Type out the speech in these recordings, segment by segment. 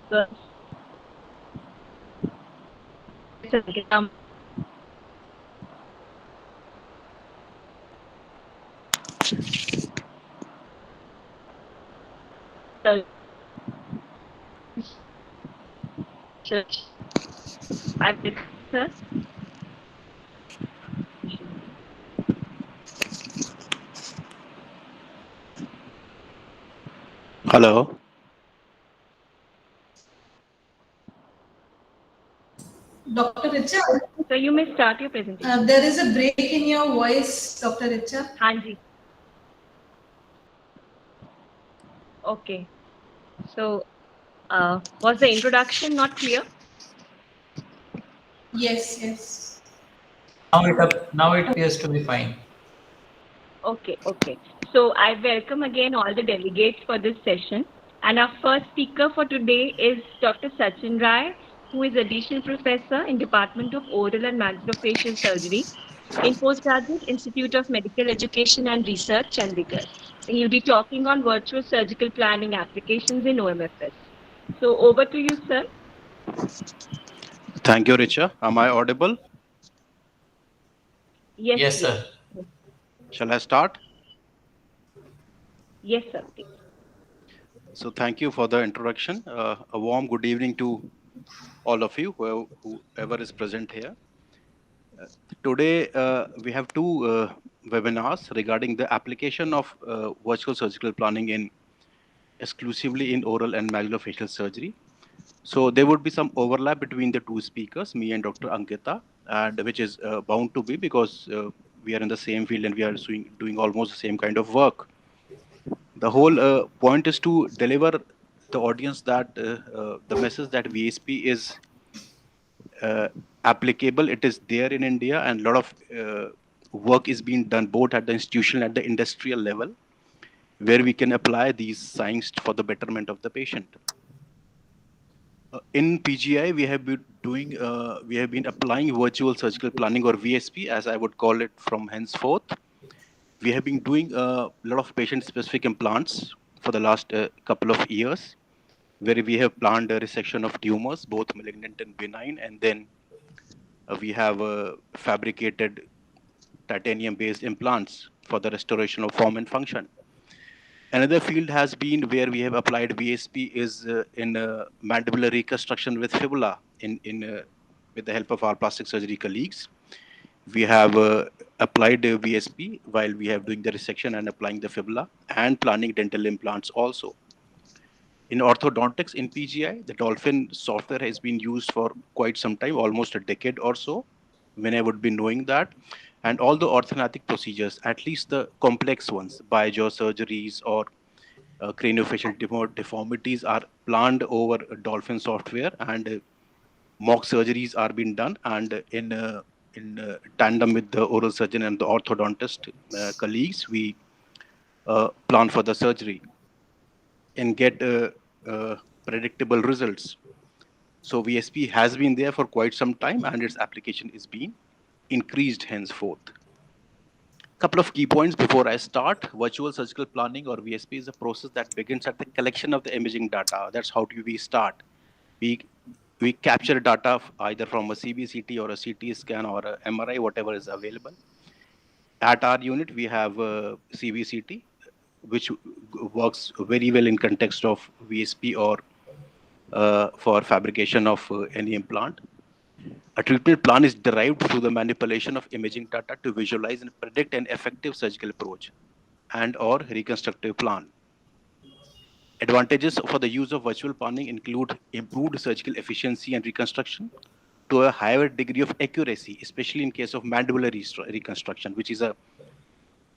So, I will, sir. Hello. Dr. Richa, So you may start your presentation. there is a break in your voice, Dr. Richa. Hanji. Okay. So, was the introduction not clear? Yes, yes. Now it appears to be fine. Okay, okay. So I welcome again all the delegates for this session. And our first speaker for today is Dr. Sachin Rai, who is additional professor in Department of Oral and Maxillofacial Surgery in Postgraduate Institute of Medical Education and Research, Chandigarh. He'll be talking on virtual surgical planning applications in OMFS. So over to you, sir. Thank you, Richa. Am I audible? Yes, Yes, yes. sir. Shall I start? Yes, sir, please. So, thank you for the introduction. A warm good evening to all of you, whoever is present here. Today, we have two webinars regarding the application of virtual surgical planning in exclusively in oral and maxillofacial surgery. So, there would be some overlap between the two speakers, me and Dr. Ankita, and which is bound to be because we are in the same field and we are doing almost the same kind of work. The whole point is to deliver the audience that the message that VSP is uh, applicable. It is there in India, and a lot of work is being done both at the institutional and the industrial level, where we can apply these science for the betterment of the patient. In PGI, we have been applying virtual surgical planning, or VSP, as I would call it from henceforth. We have been doing a lot of patient-specific implants for the last couple of years, where we have planned a resection of tumors, both malignant and benign, and then we have fabricated titanium-based implants for the restoration of form and function. Another field has been where we have applied VSP is in mandibular reconstruction with fibula with the help of our plastic surgery colleagues. We have applied VSP while we have doing the resection and applying the fibula and planning dental implants also. In orthodontics in PGI, the Dolphin software has been used for quite some time, almost a decade or so, when I would be knowing that. And all the orthodontic procedures, at least the complex ones, biojaw surgeries or craniofacial deformities, are planned over Dolphin software, and mock surgeries are being done. And in tandem with the oral surgeon and the orthodontist colleagues, we plan for the surgery and get predictable results. So VSP has been there for quite some time, and its application is being increased henceforth. Couple of key points before I start. Virtual surgical planning, or VSP, is a process that begins at the collection of the imaging data. That's how do we start. We we capture data either from a CBCT or a CT scan or a MRI, whatever is available. At our unit, we have a CBCT, which works very well in context of VSP or for fabrication of any implant. A treatment plan is derived through the manipulation of imaging data to visualize and predict an effective surgical approach and or reconstructive plan. Advantages for the use of virtual planning include improved surgical efficiency and reconstruction to a higher degree of accuracy, especially in case of mandibular reconstruction, which is a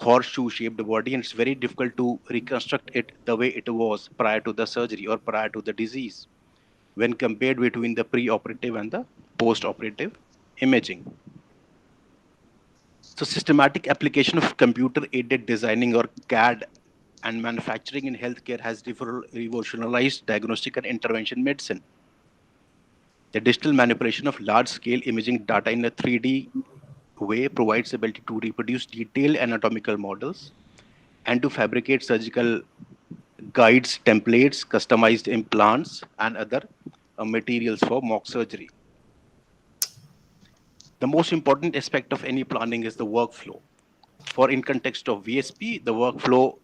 horseshoe-shaped body, and it's very difficult to reconstruct it the way it was prior to the surgery or prior to the disease when compared between the pre-operative and the post-operative imaging. So systematic application of computer-aided designing, or CAD, and manufacturing in healthcare has revolutionized diagnostic and intervention medicine. The digital manipulation of large-scale imaging data in a 3D way provides the ability to reproduce detailed anatomical models and to fabricate surgical guides, templates, customized implants, and other materials for mock surgery. The most important aspect of any planning is the workflow. For in context of VSP, the workflow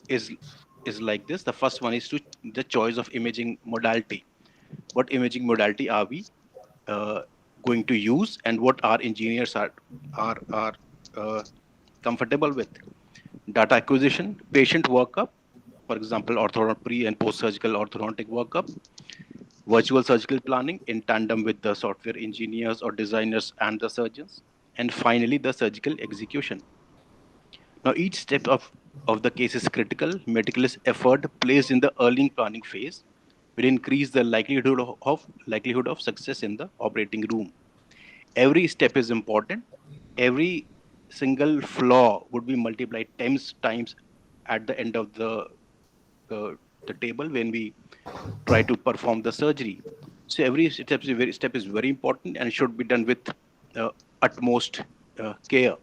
is like this. The first one is the choice of imaging modality. What imaging modality are we going to use, and what our engineers are comfortable with? Data acquisition, patient workup, for example, pre and post surgical orthodontic workup, virtual surgical planning in tandem with the software engineers or designers and the surgeons, and finally the surgical execution. Now, each step of the case is critical. Meticulous effort placed in the early planning phase will increase the likelihood of success in the operating room. Every step is important. Every single flaw would be multiplied 10 times at the end of the table when we try to perform the surgery. So every step is very important and should be done with utmost care.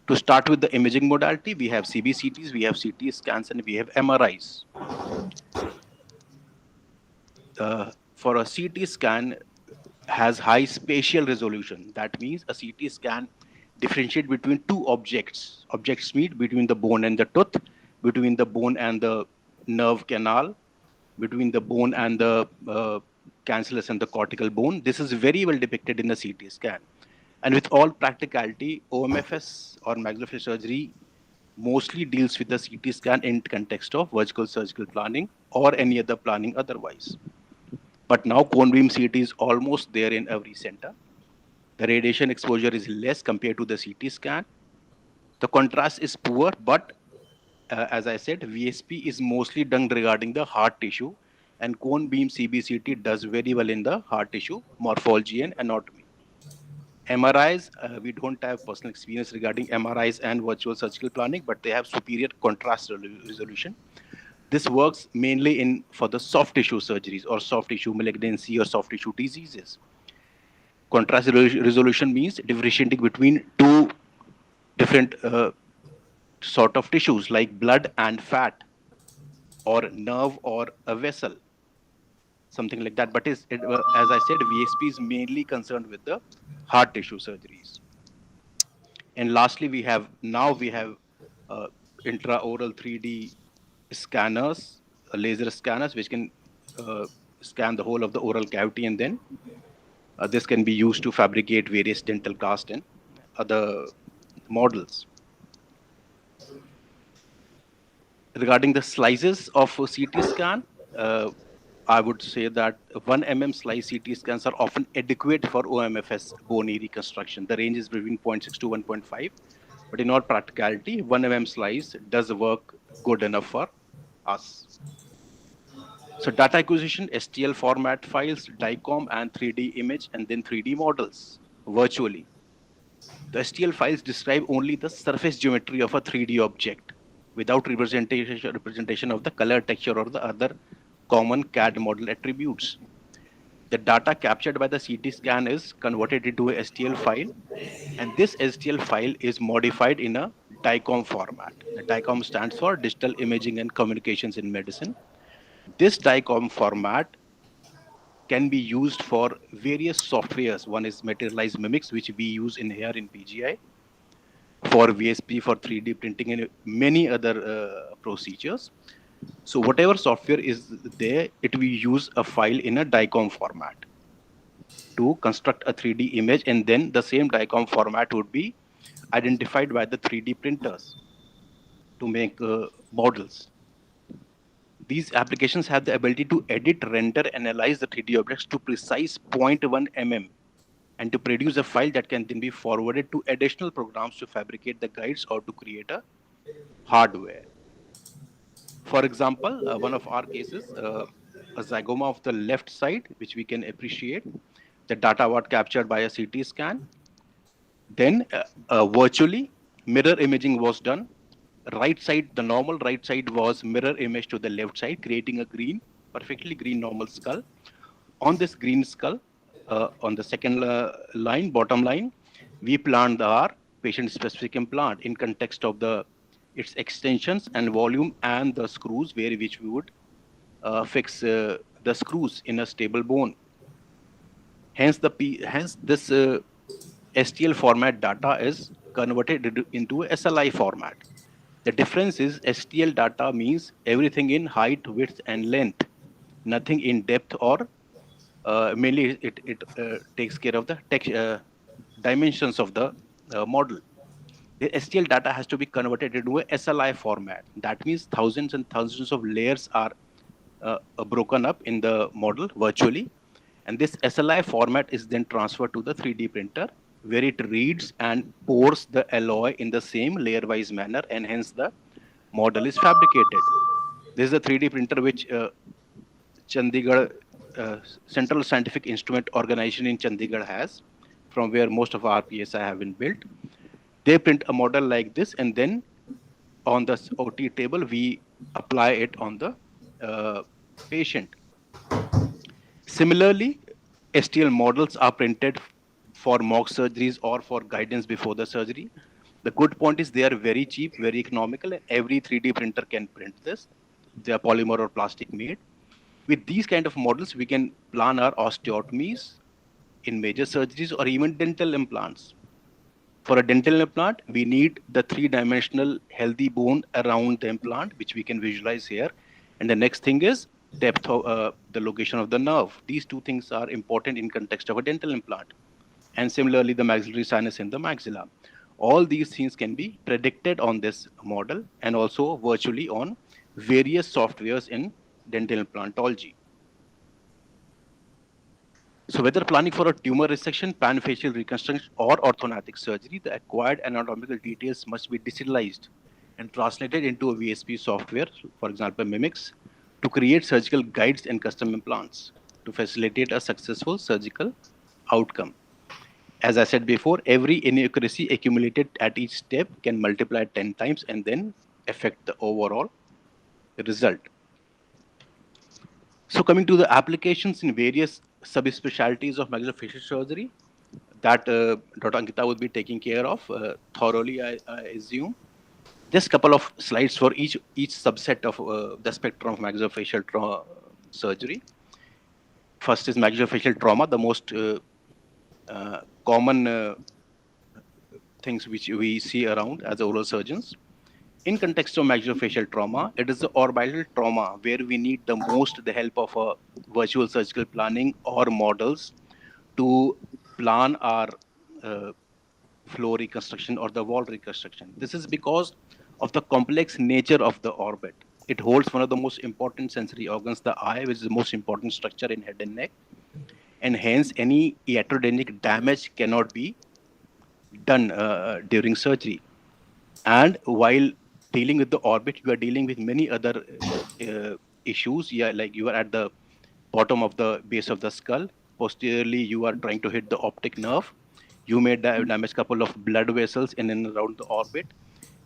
To start with the imaging modality, we have CBCTs, we have CT scans, and we have MRIs. For a CT scan has high spatial resolution. That means a CT scan differentiate between two objects. Objects meet between the bone and the tooth, between the bone and the nerve canal, between the bone and the cancellous and the cortical bone. This is very well depicted in the CT scan. And with all practicality, OMFS or maxillofacial surgery mostly deals with the CT scan in context of virtual surgical planning or any other planning otherwise. But now cone beam CT is almost there in every center. The radiation exposure is less compared to the CT scan. The contrast is poor, but as I said, VSP is mostly done regarding the hard tissue, and cone beam CBCT does very well in the hard tissue morphology and anatomy. MRIs, we don't have personal experience regarding MRIs and virtual surgical planning, but they have superior contrast resolution. This works mainly for the soft tissue surgeries or soft tissue malignancy or soft tissue diseases. Contrast resolution means differentiating between two different sort of tissues like blood and fat, or nerve or a vessel, something like that. But as I said, VSP is mainly concerned with the hard tissue surgeries. And lastly, we have intraoral 3D scanners, laser scanners, which can scan the whole of the oral cavity, and then this can be used to fabricate various dental cast and other models. Regarding the slices of a CT scan, I would say that 1 mm slice CT scans are often adequate for OMFS bone reconstruction. The range is between 0.6 to 1.5, but in all practicality, 1 mm slice does work good enough for us. So data acquisition, STL format files, DICOM and 3D image, and then 3D models virtually. The STL files describe only the surface geometry of a 3D object without representation of the color, texture, or the other common CAD model attributes. The data captured by the CT scan is converted into a STL file, and this STL file is modified in a DICOM format. The DICOM stands for Digital Imaging and Communications in Medicine. This DICOM format can be used for various softwares. One is Materialize Mimics, which we use in here in PGI, for VSP, for 3D printing, and many other procedures. So whatever software is there, it will use a file in a DICOM format to construct a 3D image, and then the same DICOM format would be identified by the 3D printers to make models. These applications have the ability to edit, render, analyze the 3D objects to precise 0.1 mm and to produce a file that can then be forwarded to additional programs to fabricate the guides or to create a hardware. For example, one of our cases, a zygoma of the left side, which we can appreciate, the data was captured by a CT scan. Then virtually mirror imaging was done. Right side, the normal right side was mirror image to the left side, creating a perfectly green normal skull. On this green skull, on the second line, bottom line, we planned our patient-specific implant in context of its extensions and volume and the screws which we would fix the screws in a stable bone. Hence, this STL format data is converted into SLI format. The difference is STL data means everything in height, width, and length, nothing in depth or mainly it takes care of the dimensions of the model. The STL data has to be converted into a SLI format. That means thousands and thousands of layers are broken up in the model virtually. And this SLI format is then transferred to the 3D printer, where it reads and pours the alloy in the same layer-wise manner, and hence the model is fabricated. This is a 3D printer which Chandigarh Central Scientific Instrument Organization in Chandigarh has, from where most of our PSI have been built. They print a model like this, and then on the OT table, we apply it on the patient. Similarly, STL models are printed for mock surgeries or for guidance before the surgery. The good point is they are very cheap, very economical, and every 3D printer can print this. They are polymer or plastic made. With these kind of models, we can plan our osteotomies in major surgeries or even dental implants. For a dental implant, we need the three-dimensional healthy bone around the implant, which we can visualize here. And the next thing is depth of the location of the nerve. These two things are important in context of a dental implant. And similarly, the maxillary sinus in the maxilla. All these things can be predicted on this model and also virtually on various softwares in dental implantology. So whether planning for a tumor resection, panfacial reconstruction, or orthodontic surgery, the acquired anatomical details must be digitalized and translated into a VSP software, for example, Mimics, to create surgical guides and custom implants to facilitate a successful surgical outcome. As I said before, every inaccuracy accumulated at each step can multiply 10 times and then affect the overall result. So coming to the applications in various subspecialties of maxillofacial surgery that Dr. Ankita would be taking care of thoroughly, I assume. Just a couple of slides for each subset of the spectrum of maxillofacial surgery. First is maxillofacial trauma, the most common things which we see around as oral surgeons. In context of maxillofacial trauma, it is the orbital trauma where we need the most the help of a virtual surgical planning or models to plan our floor reconstruction or the wall reconstruction. This is because of the complex nature of the orbit. It holds one of the most important sensory organs, the eye, which is the most important structure in head and neck. And hence, any iatrogenic damage cannot be done during surgery. And while dealing with the orbit, you are dealing with many other issues. Yeah, like you are at the bottom of the base of the skull. Posteriorly, you are trying to hit the optic nerve. You may damage a couple of blood vessels in and around the orbit.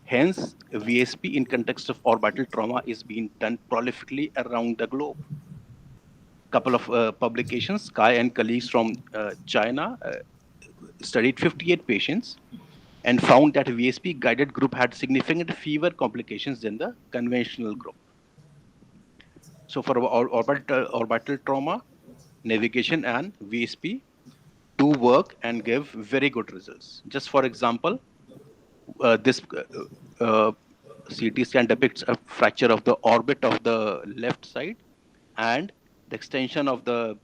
Hence, VSP in context of orbital trauma is being done prolifically around the globe. Couple of publications, Kai and colleagues from China studied 58 patients and found that VSP guided group had significant fewer complications than the conventional group. So for orbital trauma, navigation and VSP do work and give very good results. Just for example, this CT scan depicts a fracture of the orbit of the left side, and the extension of the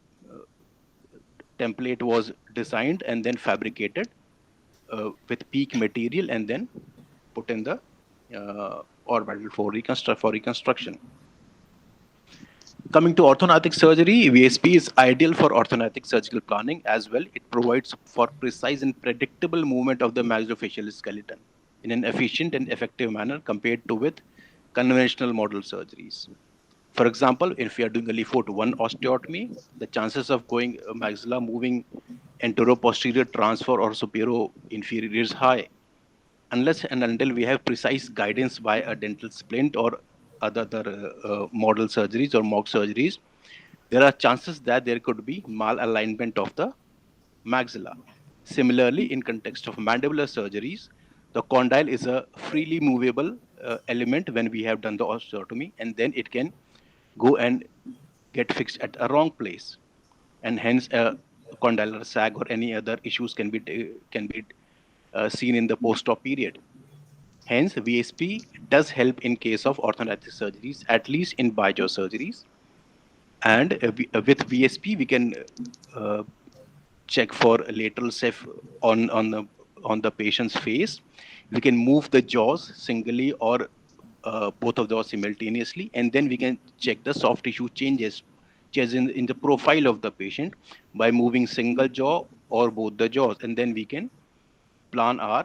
template was designed and then fabricated with PEEK material and then put in the orbital for reconstruction. Coming to orthodontic surgery, VSP is ideal for orthodontic surgical planning as well. It provides for precise and predictable movement of the maxillofacial skeleton in an efficient and effective manner compared to with conventional model surgeries. For example, if we are doing a LeFort-1 osteotomy, the chances of going maxilla moving antero-posterior transfer or superior-inferior is high. Unless and until we have precise guidance by a dental splint or other model surgeries or mock surgeries, there are chances that there could be malalignment of the maxilla. Similarly, in context of mandibular surgeries, the condyle is a freely movable element when we have done the osteotomy, and then it can go and get fixed at a wrong place, and hence a condylar sag or any other issues can be seen in the post-op period. Hence, VSP does help in case of orthodontic surgeries, at least in bijaw surgeries. And with VSP, we can uh, check for lateral ceph on the patient's face. We can move the jaws singly or both of those simultaneously, and then we can check the soft tissue changes in the profile of the patient by moving single jaw or both the jaws, and then we can plan our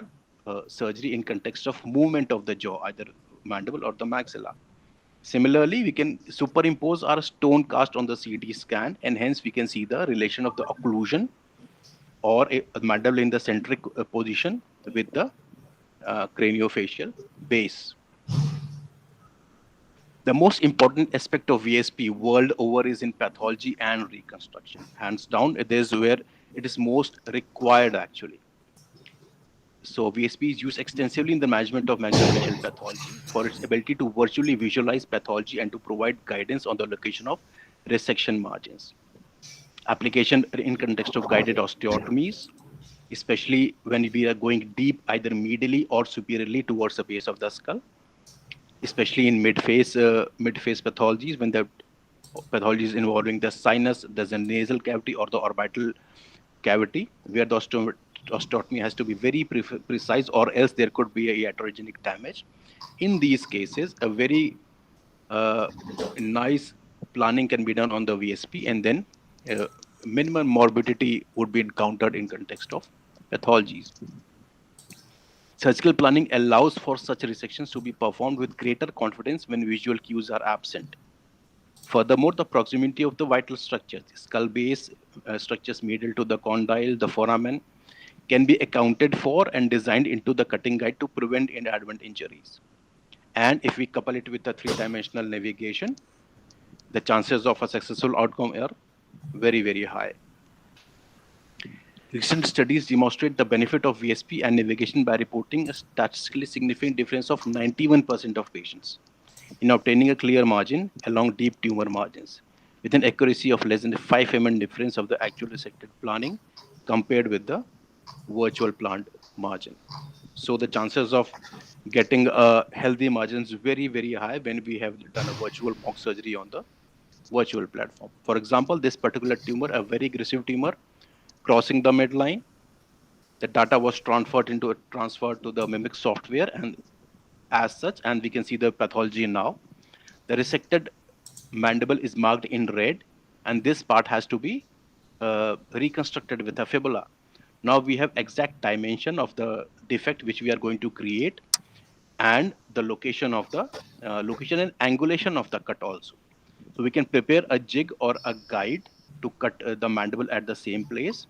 surgery in context of movement of the jaw, either mandible or the maxilla. Similarly, we can superimpose our stone cast on the CT scan, and hence we can see the relation of the occlusion or a mandible in the centric position with the craniofacial base. The most important aspect of VSP world over is in pathology and reconstruction. Hands down, it is where it is most required actually. So VSP is used extensively in the management of maxillofacial pathology for its ability to virtually visualize pathology and to provide guidance on the location of resection margins. Application in context of guided osteotomies, especially when we are going deep either medially or superiorly towards the base of the skull, especially in mid-face pathologies when the pathology is involving the sinus, the nasal cavity or the orbital cavity, where the osteotomy has to be very precise, or else there could be a iatrogenic damage. In these cases, a very nice planning can be done on the VSP, and then minimum morbidity would be encountered in context of pathologies. Surgical planning allows for such resections to be performed with greater confidence when visual cues are absent. Furthermore, the proximity of the vital structures, the skull base structures medial to the condyle, the foramen, can be accounted for and designed into the cutting guide to prevent inadvertent injuries. And if we couple it with the three-dimensional navigation, the chances of a successful outcome are very, very high. Recent studies demonstrate the benefit of VSP and navigation by reporting a statistically significant difference of 91% of patients in obtaining a clear margin along deep tumor margins with an accuracy of less than 5 mm difference of the actual resected planning compared with the virtual planned margin. So the chances of getting a healthy margin is very, very high when we have done a virtual mock surgery on the virtual platform. For example, this particular tumor, a very aggressive tumor, crossing the midline, the data was transferred to the Mimic software, and as such, and we can see the pathology now. The resected mandible is marked in red, and this part has to be reconstructed with a fibula. Now we have exact dimension of the defect which we are going to create, and the location of the location and angulation of the cut also. So we can prepare a jig or a guide to cut the mandible at the same place,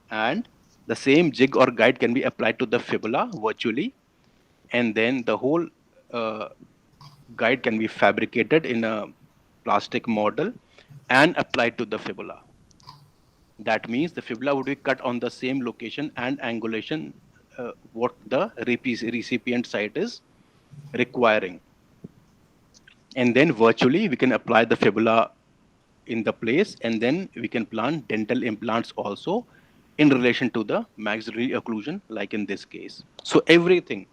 and the same jig or guide can be applied to the fibula virtually, and then the whole guide can be fabricated in a plastic model and applied to the fibula. That means the fibula would be cut on the same location and angulation what the recipient site is requiring. And then virtually we can apply the fibula in the place, and then we can plan dental implants also in relation to the maxillary occlusion, like in this case. So everything,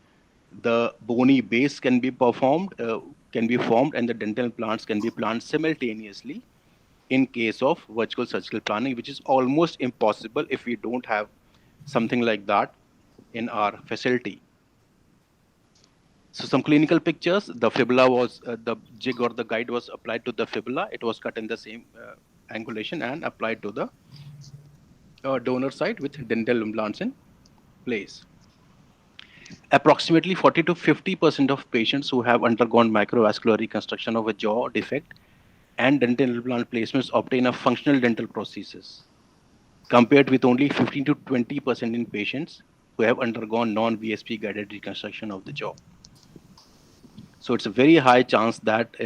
the bony base can be formed, and the dental implants can be planned simultaneously in case of virtual surgical planning, which is almost impossible if we don't have something like that in our facility. So some clinical pictures, the fibula was, the jig or the guide was applied to the fibula. It was cut in the same angulation and applied to the donor site with dental implants in place. Approximately 40 to 50% of patients who have undergone microvascular reconstruction of a jaw defect and dental implant placements obtain a functional dental prosthesis, compared with only 15 to 20% in patients who have undergone non-VSP guided reconstruction of the jaw. So it's a very high chance that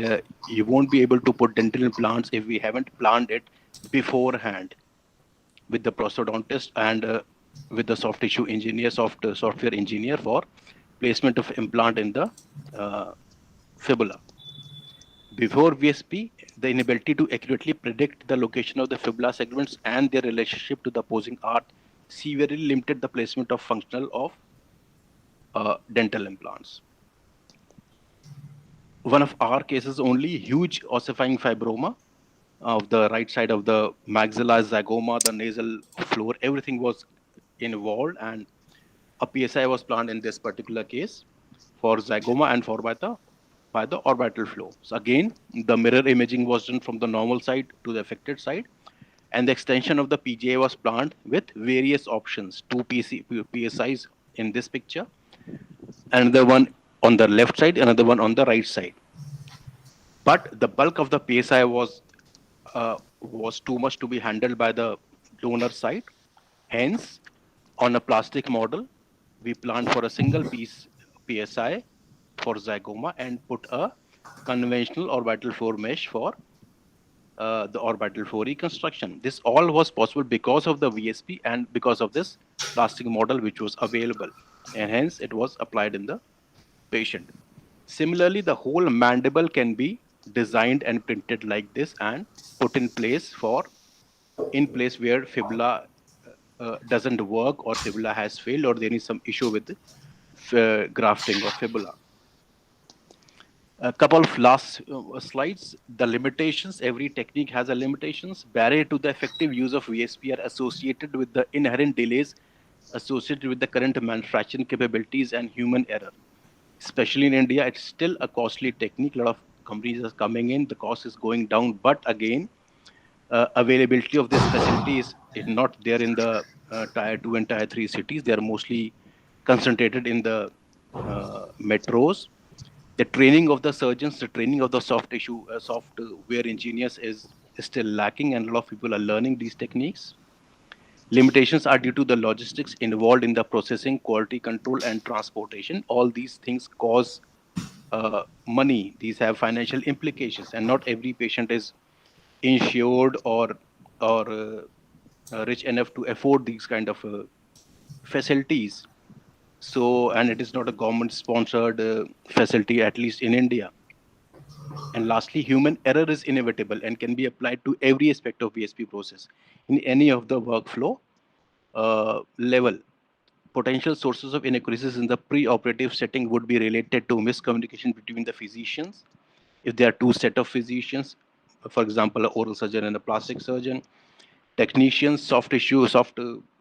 you won't be able to put dental implants if we haven't planned it beforehand with the prosthodontist and with the soft tissue engineer, software engineer for placement of implant in the fibula. Before VSP, the inability to accurately predict the location of the fibula segments and their relationship to the opposing arch severely limited the placement of functional of dental implants. One of our cases only, huge ossifying fibroma of the right side of the maxilla, zygoma, the nasal floor, everything was involved, and a PSI was planned in this particular case for zygoma and for by the orbital flow. So again, the mirror imaging was done from the normal side to the affected side, and the extension of the PGI was planned with various options, two PSIs in this picture, another one on the left side, another one on the right side. But the bulk of the PSI was too much to be handled by the donor side. Hence, on a plastic model, we planned for a single piece PSI for zygoma and put a conventional orbital floor mesh for the orbital floor reconstruction. This all was possible because of the VSP and because of this plastic model which was available, and hence it was applied in the patient. Similarly, the whole mandible can be designed and printed like this and put in place where fibula doesn't work or fibula has failed or there is some issue with grafting or fibula. A couple of last slides. The limitations, every technique has a limitations. Barrier to the effective use of VSP are associated with the inherent delays associated with the current manufacturing capabilities and human error. Especially in India, it's still a costly technique. A lot of companies are coming in, the cost is going down, but again, availability of this facility is not there in the tier 2 and tier 3 cities. They are mostly concentrated in the metros. The training of the surgeons, the training of the software engineers is still lacking, and a lot of people are learning these techniques. Limitations are due to the logistics involved in the processing, quality control, and transportation. All these things cause money. These have financial implications, and not every patient is insured or rich enough to afford these kind of facilities. So, and it is not a government-sponsored facility, at least in India. And lastly, human error is inevitable and can be applied to every aspect of VSP process in any of the workflow level. Potential sources of inaccuracies in the pre-operative setting would be related to miscommunication between the physicians. If there are two set of physicians, for example, an oral surgeon and a plastic surgeon, technicians, software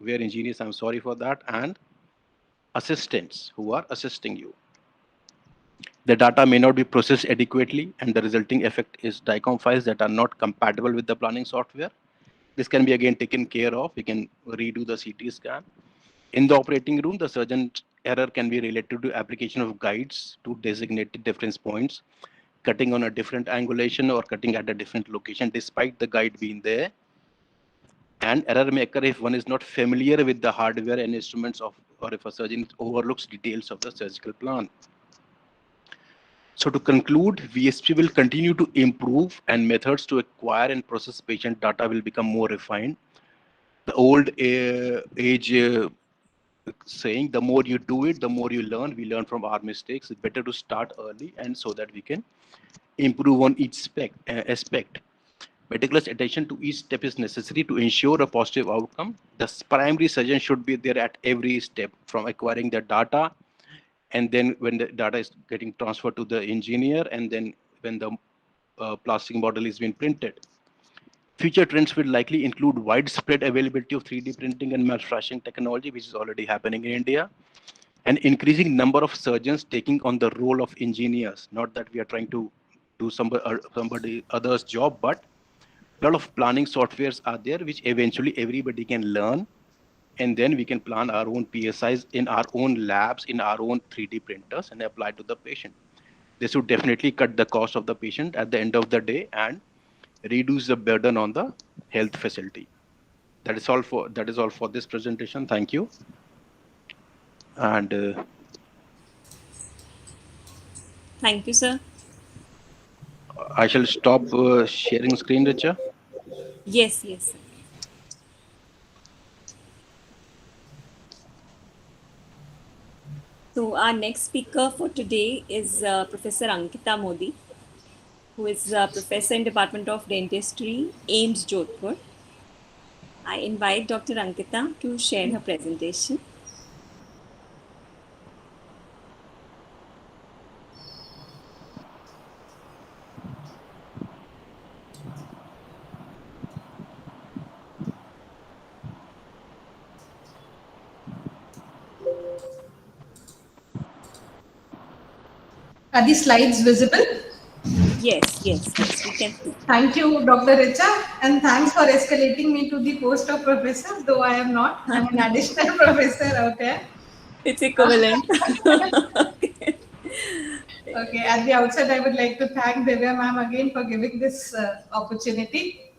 engineers, I'm sorry for that, and assistants who are assisting you. The data may not be processed adequately, and the resulting effect is DICOM files that are not compatible with the planning software. This can be again taken care of. We can redo the CT scan. In the operating room, the surgeon's error can be related to application of guides to designated difference points, cutting on a different angulation or cutting at a different location despite the guide being there. And error may occur if one is not familiar with the hardware and instruments or if a surgeon overlooks details of the surgical plan. So to conclude, VSP will continue to improve and methods to acquire and process patient data will become more refined. The old age saying, the more you do it, the more you learn. We learn from our mistakes. It's better to start early and so that we can improve on each aspect. Meticulous attention to each step is necessary to ensure a positive outcome. The primary surgeon should be there at every step, from acquiring the data, and then when the data is getting transferred to the engineer, and then when the plastic model is being printed. Future trends will likely include widespread availability of 3D printing and manufacturing technology, which is already happening in India, an increasing number of surgeons taking on the role of engineers. Not that we are trying to do somebody other's job, but a lot of planning softwares are there which eventually everybody can learn, and then we can plan our own PSIs in our own labs, in our own 3D printers, and apply to the patient. This would definitely cut the cost of the patient at the end of the day and reduce the burden on the health facility. That is all for this presentation. Thank you. And Thank you, sir. I shall stop sharing screen, Richa. Yes, yes, sir. So our next speaker for today is Professor Ankita Modi, who is a professor in Department of Dentistry, AIMS Jodhpur. I invite Dr. Ankita to share her presentation. Are the slides visible? Yes, we can see. Thank you, Dr. Richa, and thanks for escalating me to the post of professor, though I am not. I'm an additional professor out there. It's equivalent. Okay, at the outset, I would like to thank Divya ma'am again for giving this opportunity.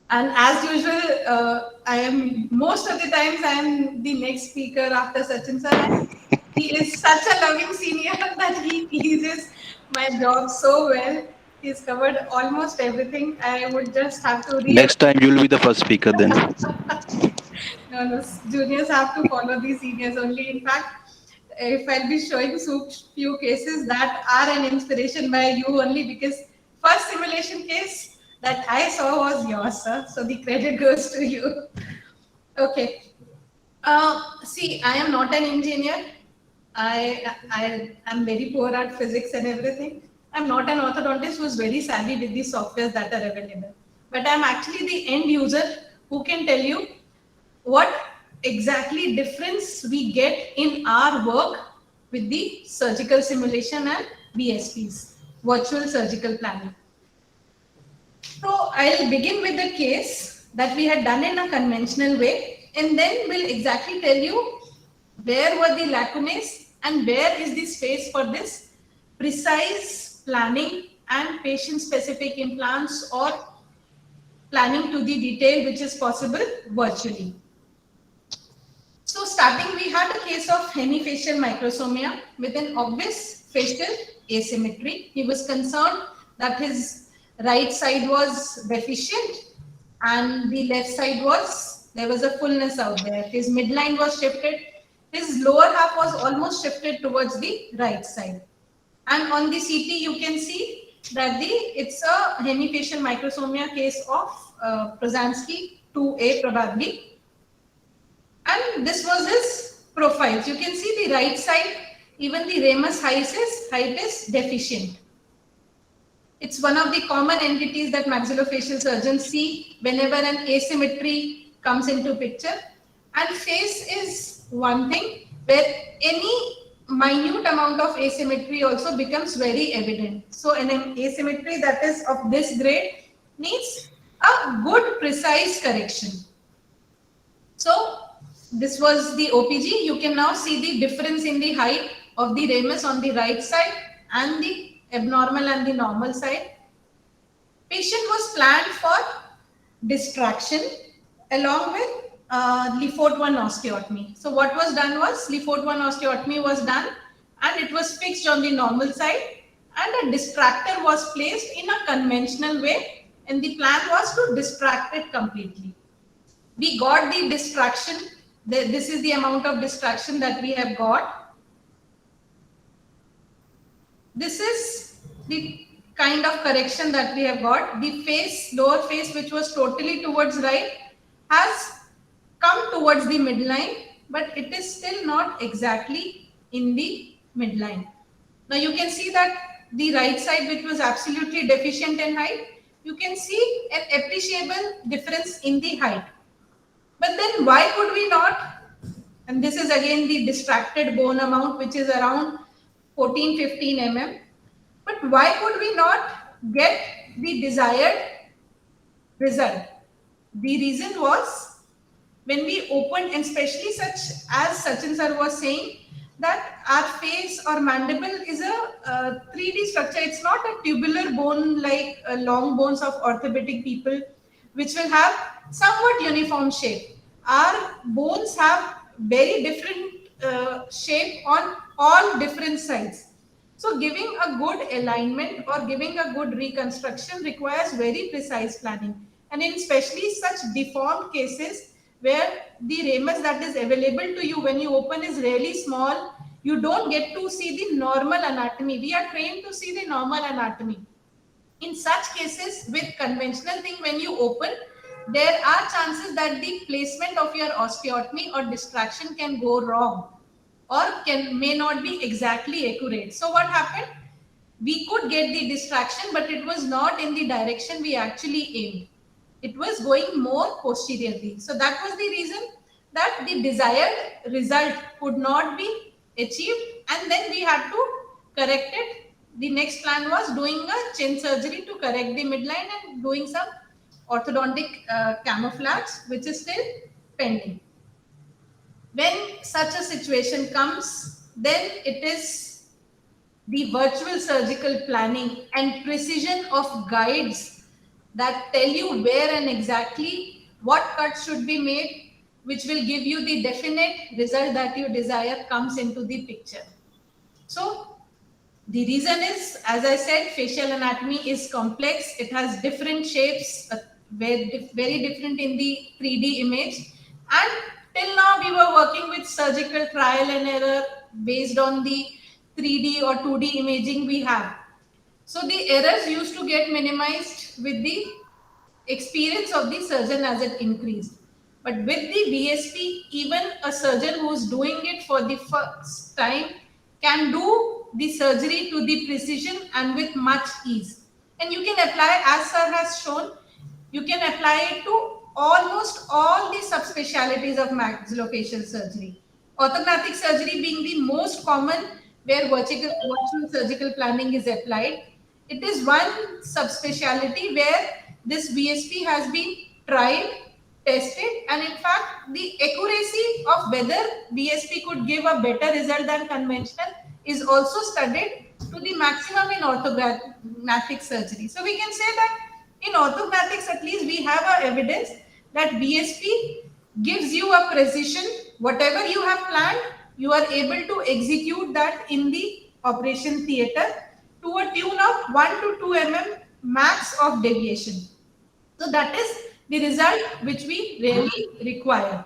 And as usual, I am most of the times I am the next speaker after Sachin sir. And he is such a loving senior that he eases my job so well. He's covered almost everything. I would just have to read. Next time you'll be the first speaker then. No, juniors have to follow the seniors only. In fact, if I'll be showing few cases that are an inspiration by you only, because first simulation case that I saw was yours, sir. So the credit goes to you. Okay. See, I am not an engineer. I am very poor at physics and everything. I'm not an orthodontist who's very savvy with the softwares that are available. But I'm actually the end user who can tell you what exactly difference we get in our work with the surgical simulation and VSPs, virtual surgical planning. So I'll begin with the case that we had done in a conventional way, and then we'll exactly tell you where were the lacunae and where is the space for this precise planning and patient-specific implants or planning to the detail which is possible virtually. So starting, we had a case of hemifacial microsomia with an obvious facial asymmetry. He was concerned that his right side was deficient and the left side there was a fullness out there. His midline was shifted. His lower half was almost shifted towards the right side. And on the CT, you can see that it's a hemifacial microsomia case of Prozansky 2A probably. And this was his profile. You can see the right side, even the ramus height is deficient. It's one of the common entities that maxillofacial surgeons see whenever an asymmetry comes into picture. And face is one thing where any minute amount of asymmetry also becomes very evident. So an asymmetry that is of this grade needs a good precise correction. So this was the OPG. You can now see the difference in the height of the ramus on the right side and the abnormal and the normal side. Patient was planned for distraction along with Le Fort 1 osteotomy. So what was done was Le Fort 1 osteotomy was done and it was fixed on the normal side and a distractor was placed in a conventional way and the plan was to distract it completely. We got the distraction. This is the amount of distraction that we have got. This is the kind of correction that we have got. The face, lower face, which was totally towards right, has come towards the midline, but it is still not exactly in the midline. Now you can see that the right side, which was absolutely deficient in height, you can see an appreciable difference in the height. But then why could we not, and this is again the distracted bone amount, which is around 14-15 mm, but why could we not get the desired result? The reason was when we opened, and especially such as Sachin sir was saying, that our face or mandible is a 3D structure. It's not a tubular bone like long bones of orthopedic people, which will have somewhat uniform shape. Our bones have very different shape on all different sides. So giving a good alignment or giving a good reconstruction requires very precise planning. And in especially such deformed cases where the ramus that is available to you when you open is really small, you don't get to see the normal anatomy. We are trained to see the normal anatomy. In such cases, with conventional thing, when you open, there are chances that the placement of your osteotomy or distraction can go wrong, or may not be exactly accurate. So what happened? We could get the distraction, but it was not in the direction we actually aimed. It was going more posteriorly. So that was the reason that the desired result could not be achieved, and then we had to correct it. The next plan was doing a chin surgery to correct the midline and doing some orthodontic camouflage, which is still pending. When such a situation comes, then it is the virtual surgical planning and precision of guides that tell you where and exactly what cuts should be made, which will give you the definite result that you desire, comes into the picture. So the reason is, as I said, facial anatomy is complex. It has different shapes, very different in the 3D image. And till now, we were working with surgical trial and error based on the 3D or 2D imaging we have. So the errors used to get minimized with the experience of the surgeon as it increased. But with the VSP, even a surgeon who's doing it for the first time can do the surgery to the precision and with much ease. And you can apply, as sir has shown, you can apply it to almost all the subspecialties of maxillofacial surgery. Orthognathic surgery being the most common, where virtual surgical planning is applied. It is one subspecialty where this VSP has been tried, tested, and in fact, the accuracy of whether VSP could give a better result than conventional is also studied to the maximum in orthognathic surgery. So we can say that in orthognathics, at least, we have our evidence that VSP gives you a precision. Whatever you have planned, you are able to execute that in the operation theater to a tune of 1 to 2 mm max of deviation. So that is the result which we really require.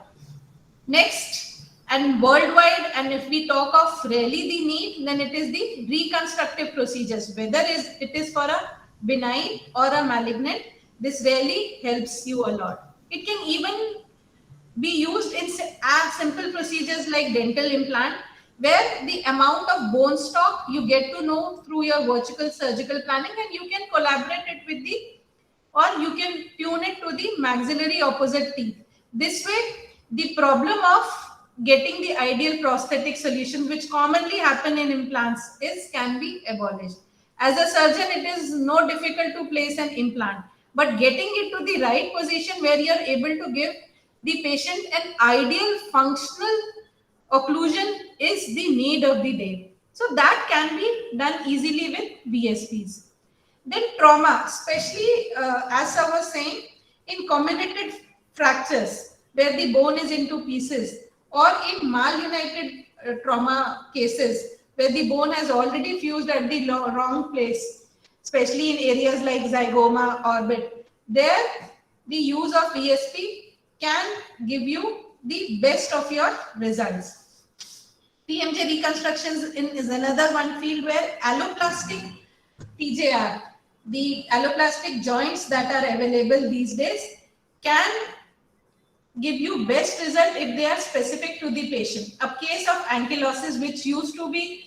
Next, and worldwide, and if we talk of really the need, then it is the reconstructive procedures, whether it is for a benign or a malignant. This really helps you a lot. It can even be used in as simple procedures like dental implant, where the amount of bone stock you get to know through your virtual surgical planning, and you can collaborate it with the, or you can tune it to the maxillary opposite teeth. This way, the problem of getting the ideal prosthetic solution, which commonly happen in implants, can be abolished. As a surgeon, it is no difficult to place an implant, but getting it to the right position where you are able to give the patient an ideal functional occlusion is the need of the day. So that can be done easily with VSPs. Then trauma, especially as I was saying, in comminuted fractures where the bone is into pieces, or in malunited trauma cases where the bone has already fused at the wrong place, especially in areas like zygoma, orbit, there the use of VSP can give you the best of your results. PMJ reconstructions is another one field where alloplastic TJR, the alloplastic joints that are available these days, can give you best result if they are specific to the patient. A case of ankylosing, which used to be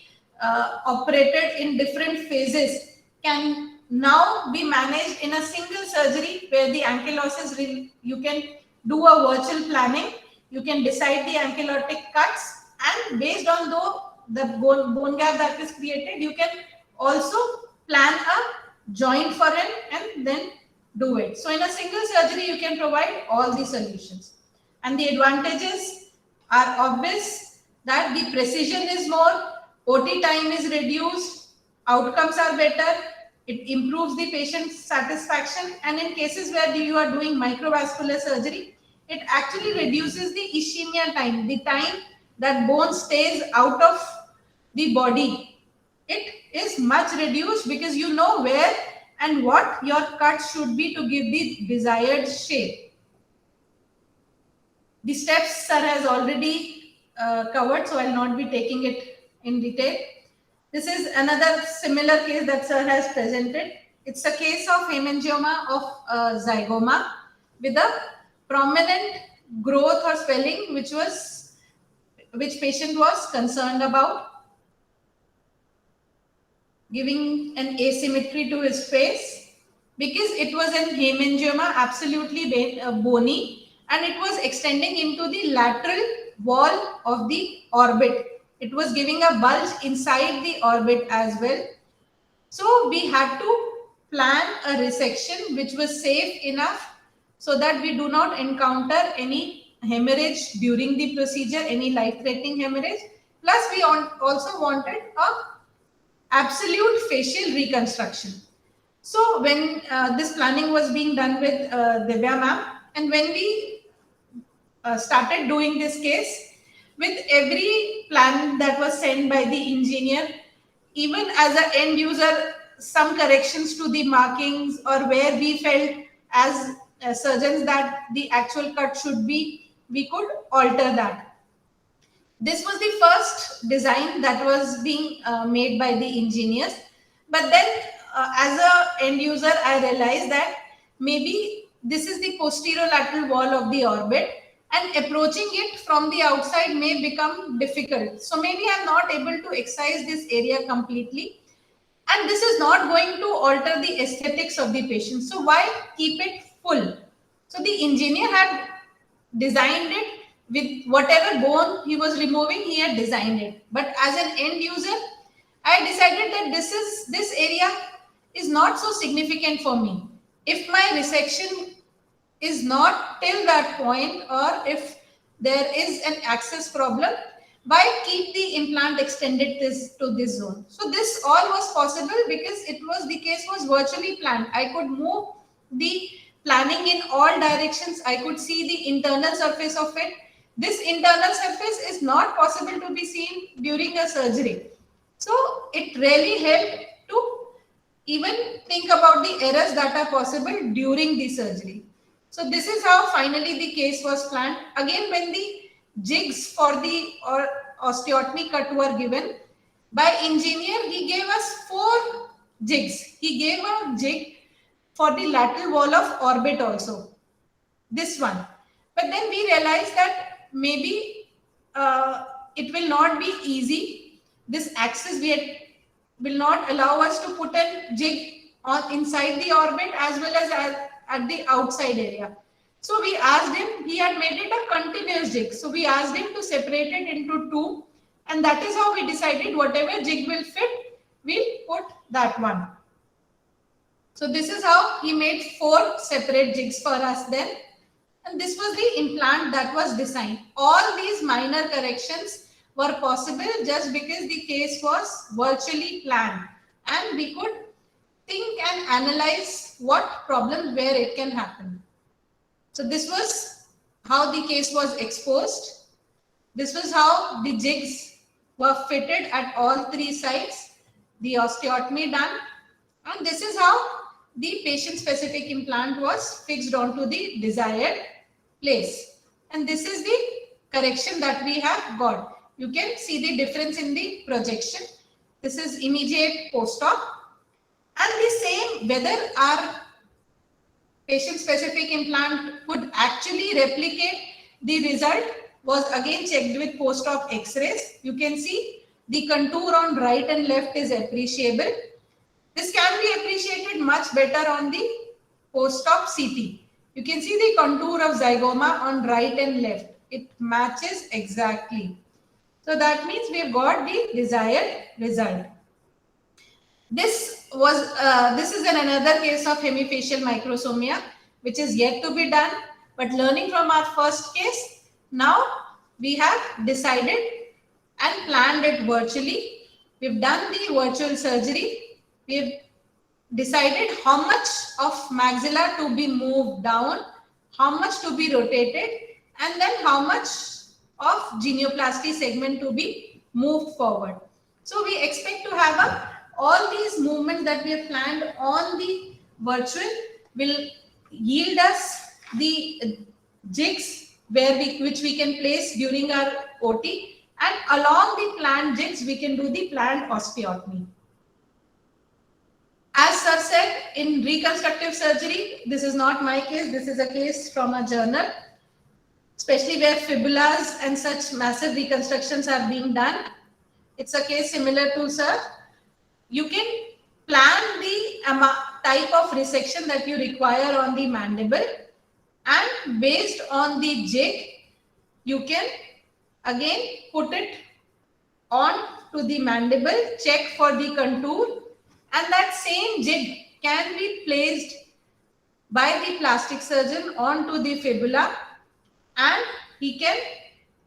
operated in different phases, can now be managed in a single surgery where the ankylosing, you can do a virtual planning, you can decide the ankylotic cuts, and based on the bone gap that is created, you can also plan a joint for it and then do it. So in a single surgery, you can provide all the solutions. And the advantages are obvious, that the precision is more, OT time is reduced, outcomes are better, it improves the patient's satisfaction, and in cases where you are doing microvascular surgery, it actually reduces the ischemia time, the time that bone stays out of the body. It is much reduced because you know where and what your cut should be to give the desired shape. The steps sir has already covered, so I'll not be taking it in detail. This is another similar case that sir has presented. It's a case of hemangioma of zygoma with a prominent growth or swelling which patient was concerned about, giving an asymmetry to his face because it was an hemangioma, absolutely bony, and it was extending into the lateral wall of the orbit. It was giving a bulge inside the orbit as well. So we had to plan a resection which was safe enough so that we do not encounter any hemorrhage during the procedure, any life-threatening hemorrhage. Plus, we also wanted a absolute facial reconstruction. So when this planning was being done with Divya ma'am, and when we started doing this case, with every plan that was sent by the engineer, even as an end user, some corrections to the markings or where we felt as surgeons that the actual cut should be, we could alter that. This was the first design that was being made by the engineers. But then as a end user, I realized that maybe this is the posterolateral wall of the orbit and approaching it from the outside may become difficult. So maybe I'm not able to excise this area completely. And this is not going to alter the aesthetics of the patient. So why keep it full? So the engineer had designed it with whatever bone he was removing, he had designed it. But as an end user, I decided that this area is not so significant for me. If my resection is not till that point, or if there is an access problem, why keep the implant extended to this zone? So this all was possible because the case was virtually planned. I could move the planning in all directions. I could see the internal surface of it. This internal surface is not possible to be seen during a surgery. So it really helped to even think about the errors that are possible during the surgery. So this is how finally the case was planned. Again, when the jigs for the osteotomy cut were given by engineer, he gave us 4 jigs. He gave a jig for the lateral wall of orbit also, this one. But then we realized that maybe it will not be easy. This axis will not allow us to put a jig on inside the orbit as well as at the outside area. So we asked him, he had made it a continuous jig. So we asked him to separate it into 2. And that is how we decided whatever jig will fit, we'll put that one. So this is how he made 4 separate jigs for us then. And this was the implant that was designed. All these minor corrections were possible just because the case was virtually planned. And we could think and analyze what problem, where it can happen. So this was how the case was exposed. This was how the jigs were fitted at all 3 sites, the osteotomy done. And this is how the patient-specific implant was fixed onto the desired place. And this is the correction that we have got. You can see the difference in the projection. This is immediate post-op. And the same, whether our patient-specific implant could actually replicate the result was again checked with post-op X-rays. You can see the contour on right and left is appreciable. This can be appreciated much better on the post-op CT. You can see the contour of zygoma on right and left. It matches exactly. So that means we've got the desired result. This is another case of hemifacial microsomia, which is yet to be done. But learning from our first case, now we have decided and planned it virtually. We've done the virtual surgery. We've decided how much of maxilla to be moved down, how much to be rotated, and then how much of genioplasty segment to be moved forward. So we expect to have all these movements that we have planned on the virtual will yield us the jigs which we can place during our OT, and along the planned jigs we can do the planned osteotomy. As sir said, in reconstructive surgery, this is not my case, this is a case from a journal, especially where fibulas and such massive reconstructions are being done. It's a case similar to sir. You can plan the type of resection that you require on the mandible, and based on the jig, you can again put it on to the mandible, check for the contour, and that same jig can be placed by the plastic surgeon onto the fibula, and he can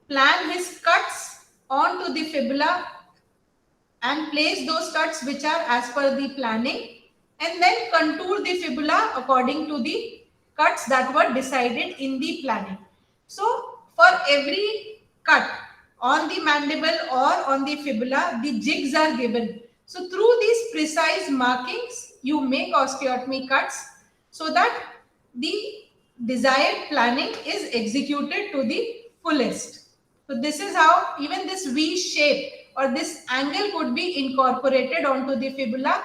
plan his cuts onto the fibula and place those cuts which are as per the planning, and then contour the fibula according to the cuts that were decided in the planning. So for every cut on the mandible or on the fibula, the jigs are given. So through these precise markings, you make osteotomy cuts so that the desired planning is executed to the fullest. So this is how even this V shape or this angle could be incorporated onto the fibula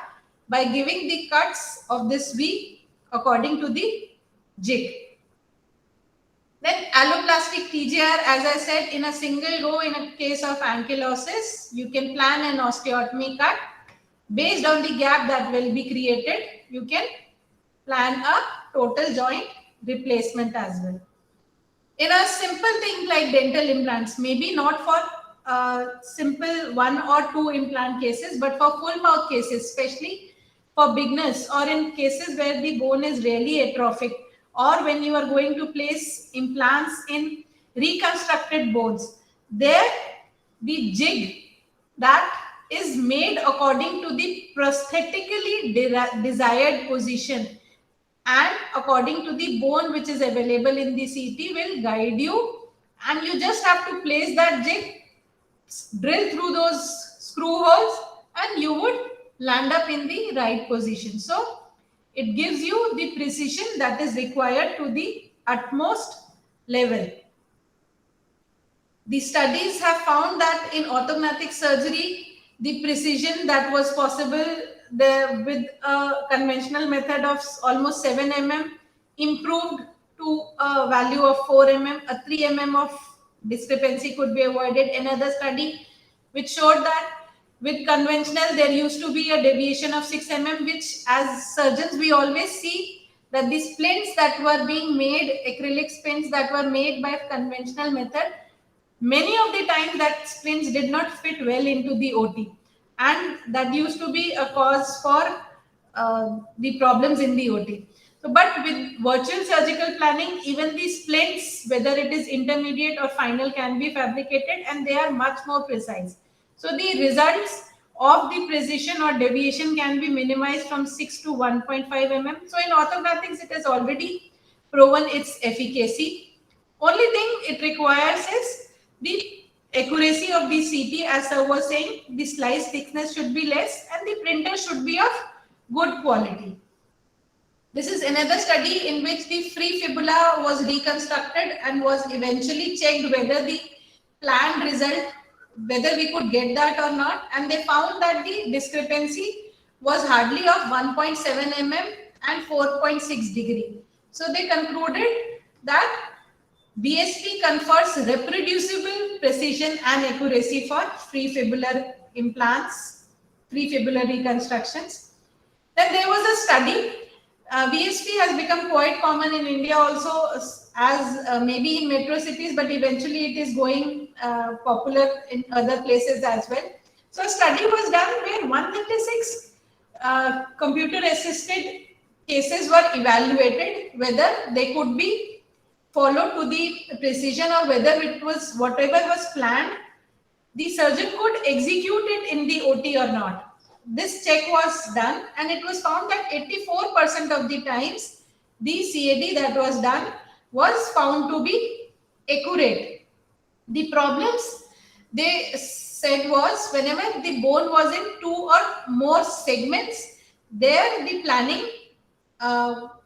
by giving the cuts of this V according to the jig. Then alloplastic TJR, as I said, in a single go in a case of ankylosis, you can plan an osteotomy cut. Based on the gap that will be created, you can plan a total joint replacement as well. In a simple thing like dental implants, maybe not for simple 1 or 2 implant cases, but for full mouth cases, especially for beginners or in cases where the bone is really atrophic, or when you are going to place implants in reconstructed bones, there the jig that is made according to the prosthetically desired position and according to the bone which is available in the CT will guide you, and you just have to place that jig, drill through those screw holes, and you would land up in the right position. So it gives you the precision that is required to the utmost level. The studies have found that in orthognathic surgery, the precision that was possible with a conventional method of almost 7 mm improved to a value of 4 mm. A 3 mm of discrepancy could be avoided. Another study which showed that with conventional there used to be a deviation of 6 mm, which as surgeons we always see that the splints that were being made, acrylic splints that were made by conventional method, many of the times that splints did not fit well into the OT, and that used to be a cause for the problems in the OT. So, but with virtual surgical planning, even the splints, whether it is intermediate or final, can be fabricated, and they are much more precise. So the results of the precision or deviation can be minimized from 6 to 1.5 mm. So in orthognathics, it has already proven its efficacy. Only thing it requires is the accuracy of the CT, as I was saying. The slice thickness should be less and the printer should be of good quality. This is another study in which the free fibula was reconstructed and was eventually checked whether the planned result, whether we could get that or not, and they found that the discrepancy was hardly of 1.7 mm and 4.6 degree. So they concluded that VSP confers reproducible precision and accuracy for free fibular implants, free fibular reconstructions. Then there was a study. VSP has become quite common in India also, as maybe in metro cities, but eventually it is going popular in other places as well. So a study was done where 136 computer-assisted cases were evaluated, whether they could be followed to the precision or whether it was whatever was planned, the surgeon could execute it in the OT or not. This check was done and it was found that 84% of the times the CAD that was done was found to be accurate. The problems they said was whenever the bone was in 2 or more segments, there the planning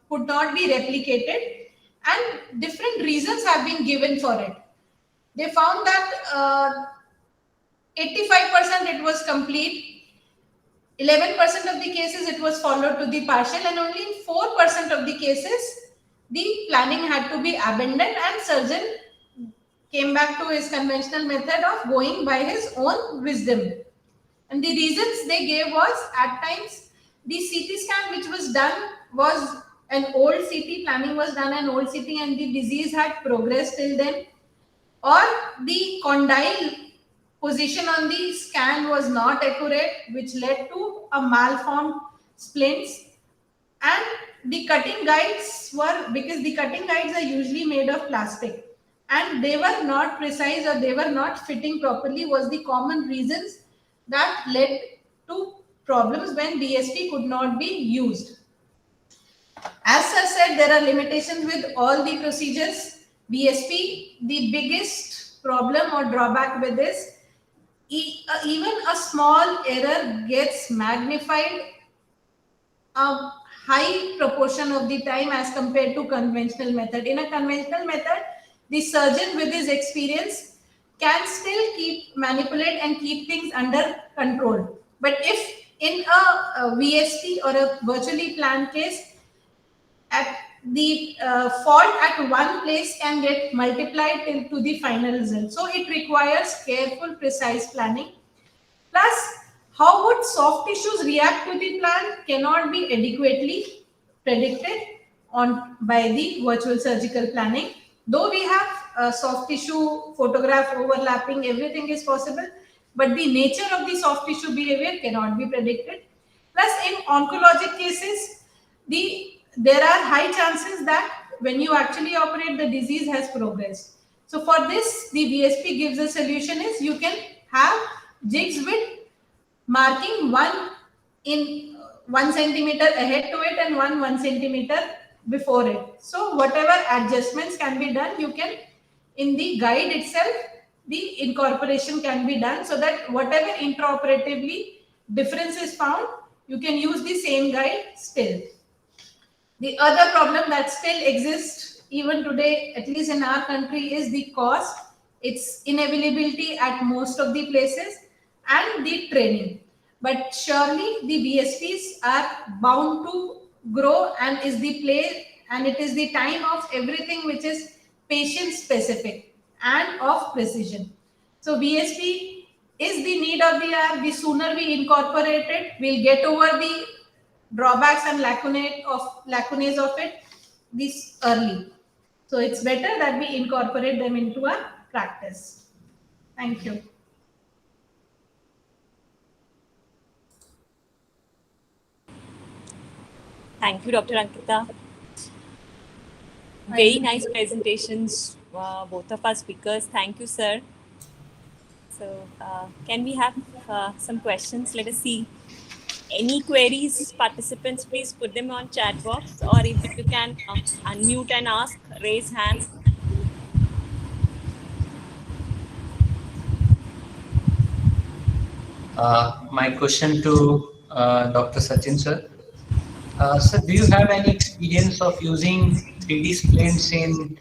could not be replicated, and different reasons have been given for it. They found that 85% it was complete, 11% of the cases it was followed to the partial, and only in 4% of the cases the planning had to be abandoned and surgeon came back to his conventional method of going by his own wisdom. And the reasons they gave was, at times the CT scan which was done was an old CT, planning was done an old CT and the disease had progressed till then, or the condyle position on the scan was not accurate, which led to a malformed splints. And the cutting guides were, because the cutting guides are usually made of plastic, and they were not precise or they were not fitting properly, was the common reasons that led to problems when BSP could not be used. As I said, there are limitations with all the procedures. BSP, the biggest problem or drawback with this, even a small error gets magnified a high proportion of the time as compared to conventional method. In a conventional method, the surgeon with his experience can still manipulate and keep things under control. But if in a VSP or a virtually planned case, at the fault at one place can get multiplied into the final result. So it requires careful, precise planning. Plus, how would soft tissues react to the plan cannot be adequately predicted by the virtual surgical planning. Though we have soft tissue photograph overlapping, everything is possible, but the nature of the soft tissue behavior cannot be predicted. Plus, in oncologic cases, there are high chances that when you actually operate, the disease has progressed. So for this, the VSP gives a solution is you can have jigs with marking 1 centimeter ahead to it and 1 centimeter before it. So whatever adjustments can be done, you can, in the guide itself, the incorporation can be done so that whatever intraoperatively difference is found, you can use the same guide still. The other problem that still exists even today, at least in our country, is the cost, its inavailability at most of the places, and the training. But surely the VSPs are bound to grow, and is the place, and it is the time of everything which is patient specific and of precision. So VSP is the need of the hour. The sooner we incorporate it, we'll get over the drawbacks and lacunae of it this early. So it's better that we incorporate them into our practice. Thank you. Thank you, Dr. Ankita. Very nice presentations, both of our speakers. Thank you, sir. So, can we have some questions? Let us see. Any queries, participants, please put them on chat box, or if you can unmute and ask, raise hand. My question to Dr. Sachin, sir. Sir, do you have any experience of using 3D splints in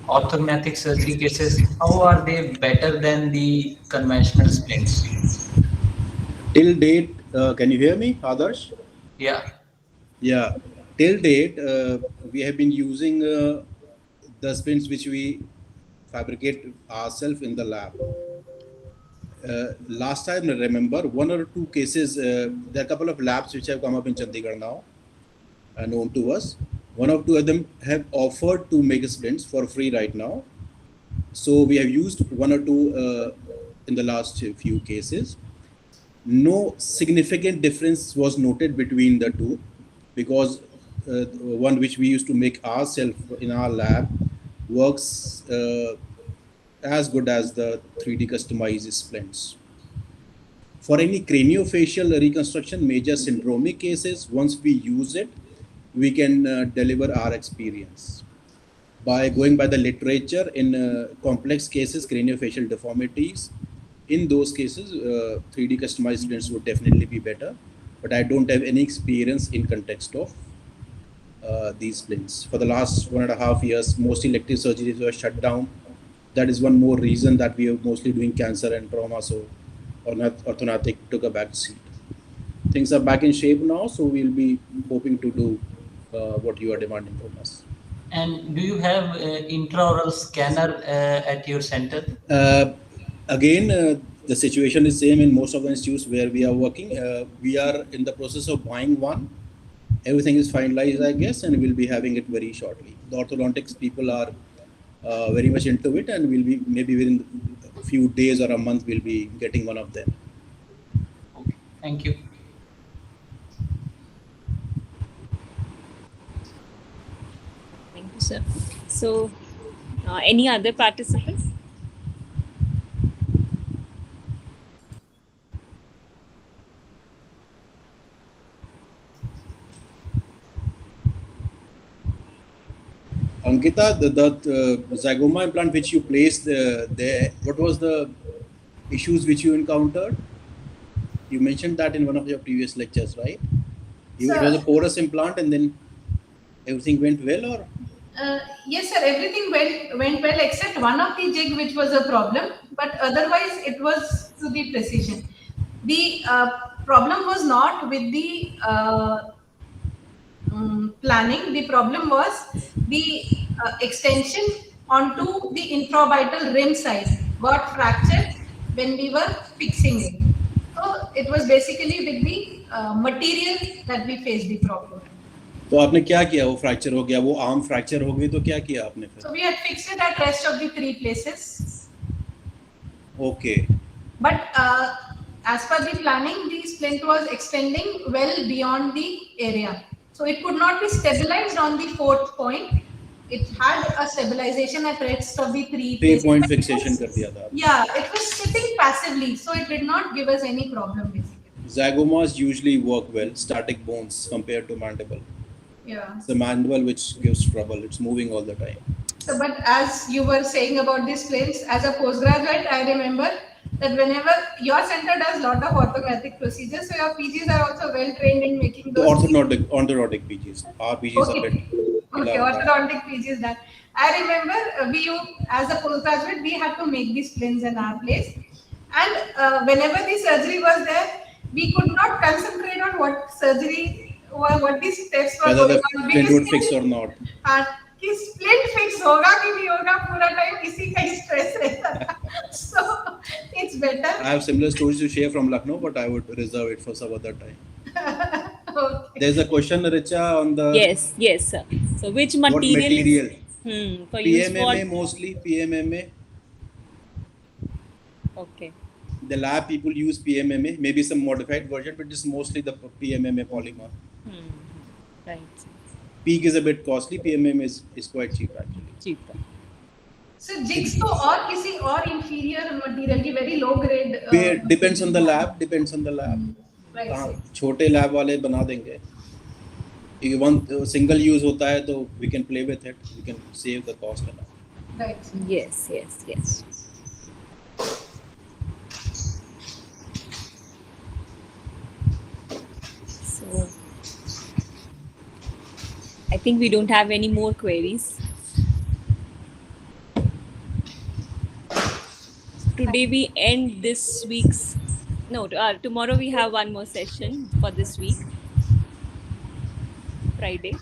orthognathic surgery cases? How are they better than the conventional splints? Till date, can you hear me, Adarsh? Yeah. Yeah. Till date, we have been using the splints which we fabricate ourselves in the lab. Last time, I remember 1 or 2 cases, there are a couple of labs which have come up in Chandigarh now, known to us. 1 or 2 of them have offered to make splints for free right now. So we have used 1 or 2 in the last few cases. No significant difference was noted between the 2, because one which we used to make ourselves in our lab works as good as the 3D customized splints. For any craniofacial reconstruction, major syndromic cases, once we use it, we can deliver our experience. By going by the literature, in complex cases, craniofacial deformities, in those cases, 3D customized splints would definitely be better. But I don't have any experience in context of these splints. For the last 1.5 years, most elective surgeries were shut down. That is one more reason that we are mostly doing cancer and trauma, so orthognathic took a back seat. things are back in shape now, so we'll be hoping to do what you are demanding from us. And do you have intraoral scanner at your center? Again, the situation is same in most of the institutes where we are working. We are in the process of buying one. Everything is finalized, I guess, and we'll be having it very shortly. The orthodontics people are very much into it, and we'll be maybe within a few days or a month we'll be getting one of them. Okay, thank you. Thank you, sir. So, any other participants? Ankita, the zygoma implant which you placed there, what was the issues which you encountered? You mentioned that in one of your previous lectures, right? It was a porous implant, and then everything went well, or? Yes, sir. Everything went well except one of the jig, which was a problem. But otherwise, it was to the precision. The problem was not with the planning. The problem was the extension onto the intraorbital rim side got fractured when we were fixing it. So it was basically with the material that we faced the problem. तो आपने क्या किया? वो fracture हो गया, वो arm fracture हो गई, तो क्या किया आपने फिर? So we had fixed it at rest of the 3 places. Okay. But as per the planning, the splint was extending well beyond the area. So it could not be stabilized on the 4th point. It had a stabilization at rest of the 3 places. 3-point fixation कर दिया था. Yeah, it was sitting passively, so it did not give us any problem basically. Zygomas usually work well, static bones compared to mandible. Yeah. It's the mandible which gives trouble. It's moving all the time. So, but as you were saying about these splints, as a postgraduate, I remember that whenever your center does a lot of orthodontic procedures, so your PGs are also well trained in making The those. orthodontic PGs. Our PGs are a bit. Okay, orthodontic PGs done. I remember as a postgraduate, we had to make these splints in our place. And whenever the surgery was there, we could not concentrate on what surgery or what these steps were Whether the going on. splint would fix or not. कि splint fix होगा कि नहीं होगा पूरा time इसी का stress रहता था. So it's better. I have similar stories to share from Lucknow, but I would reserve it for some other time. Okay. There's a question, Richa, on the Yes, sir. So, which what material? material? For use PMMA for? mostly. PMMA. Okay. The lab people use PMMA, maybe some modified version, but it's mostly the PMMA polymer. Right. Peak is a bit costly. PMMA is quite cheap actually. Cheaper. So jigs तो और किसी और inferior material की very low grade. Depends on the lab. Depends on the lab. Right. छोटे lab वाले बना देंगे. If one single use होता है तो we can play with it. We can save the cost and all. Right. Yes. So, I think we don't have any more queries. Today we end this week's. No, tomorrow we have one more session for this week, Friday.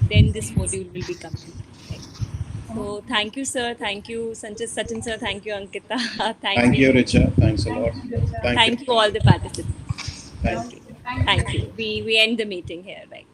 Then this module will be complete. Right? So thank you, sir. Thank you, Sachin sir. Thank you, Ankita. Thank you, Richa. Thanks a lot. Thank you, Richa. Thank you all the participants. Thank you. Thank you. We end the meeting here, right?